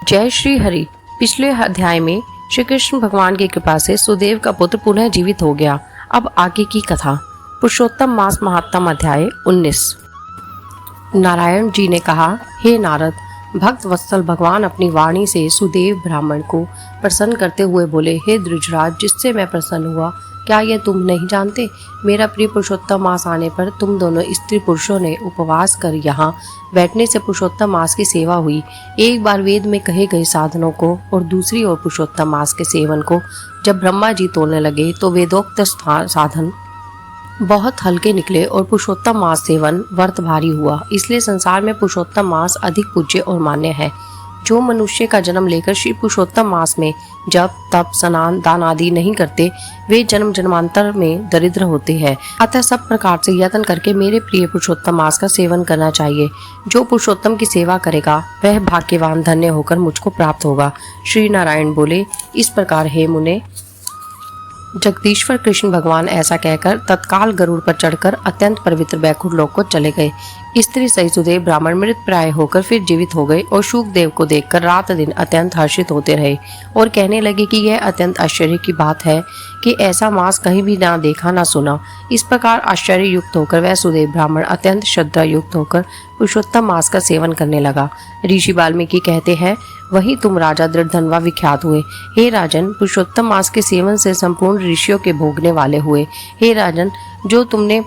जय श्री हरि। पिछले अध्याय में श्री कृष्ण भगवान की कृपा से सुदेव का पुत्र पुनः जीवित हो गया। अब आगे की कथा। पुरुषोत्तम मास महात्म अध्याय 19। नारायण जी ने कहा, हे नारद, भक्त वत्सल भगवान अपनी वाणी से सुदेव ब्राह्मण को प्रसन्न करते हुए बोले, हे द्रुजराज, जिससे मैं प्रसन्न हुआ क्या यह तुम नहीं जानते? मेरा प्रिय पुरुषोत्तम मास आने पर तुम दोनों स्त्री पुरुषों ने उपवास कर यहाँ बैठने से पुरुषोत्तम मास की सेवा हुई। एक बार वेद में कहे गए साधनों को और दूसरी ओर पुरुषोत्तम मास के सेवन को जब ब्रह्मा जी तोड़ने लगे तो वेदोक्त साधन बहुत हल्के निकले और पुरुषोत्तम मास सेवन व्रत भारी हुआ। इसलिए संसार में पुरुषोत्तम मास अधिक पूज्य और मान्य है। जो मनुष्य का जन्म लेकर श्री पुरुषोत्तम मास में जप तप स्नान दान आदि नहीं करते, वे जन्म जन्मांतर में दरिद्र होते हैं। अतः सब प्रकार से यत्न करके मेरे प्रिय पुरुषोत्तम मास का सेवन करना चाहिए। जो पुरुषोत्तम की सेवा करेगा वह भाग्यवान धन्य होकर मुझको प्राप्त होगा। श्री नारायण बोले, इस प्रकार हे मुने, जगदीश्वर कृष्ण भगवान ऐसा कहकर तत्काल गरुड़ पर चढ़कर अत्यंत पवित्र बैकुंठ लोक को चले गए। स्त्री सहित सुदेव ब्राह्मण मृत प्राय होकर फिर जीवित हो गए और शुकदेव को देखकर रात दिन अत्यंत हर्षित होते रहे और कहने लगे कि यह अत्यंत आश्चर्य की बात है कि ऐसा मास कहीं भी ना देखा ना सुना। इस प्रकार आश्चर्य युक्त होकर वह सुदेव ब्राह्मण अत्यंत श्रद्धा युक्त होकर पुरुषोत्तम मास का सेवन करने लगा। ऋषि वाल्मीकि कहते हैं, वही तुम राजा दृढ़धनवा विख्यात हुए। हे राजन, पुरुषोत्तम मास के सेवन से संपूर्ण ऋषियों के भोगने वाले हुए। हे राजन, जो तुमने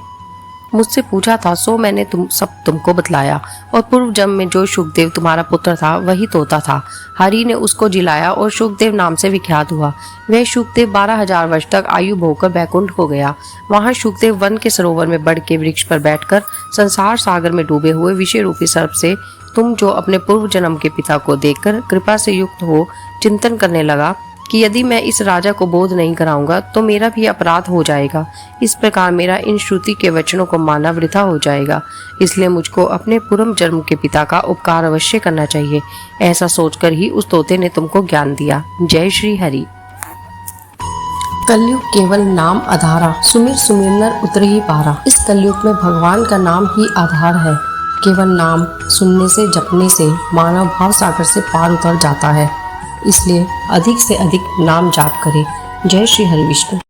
मुझसे पूछा था सो मैंने तुमको बतलाया। और पूर्व जन्म में जो शुकदेव तुम्हारा पुत्र था वही तोता था। हरि ने उसको जिलाया और शुकदेव नाम से विख्यात हुआ। वह शुकदेव 12,000 वर्ष तक आयु भोगकर बैकुंठ को गया। वहां शुकदेव वन के सरोवर में बड़ के वृक्ष पर बैठकर संसार सागर में डूबे हुए विषय रूपी सर्प से तुम जो अपने पूर्व जन्म के पिता को देखकर कृपा से युक्त हो चिंतन करने लगा कि यदि मैं इस राजा को बोध नहीं कराऊंगा तो मेरा भी अपराध हो जाएगा। इस प्रकार मेरा इन श्रुति के वचनों को मानना वृथा हो जाएगा। इसलिए मुझको अपने पूर्व जन्म के पिता का उपकार अवश्य करना चाहिए। ऐसा सोचकर ही उस तोते ने तुमको ज्ञान दिया। जय श्री हरि। कलयुग केवल नाम आधारा, सुमिर सुमिर नर उतर ही पारा। इस कलयुग में भगवान का नाम ही आधार है। केवल नाम सुनने से जपने से मानव भाव सागर से पार उतर जाता है। इसलिए अधिक से अधिक नाम जाप करें। जय श्री हरि विष्णु।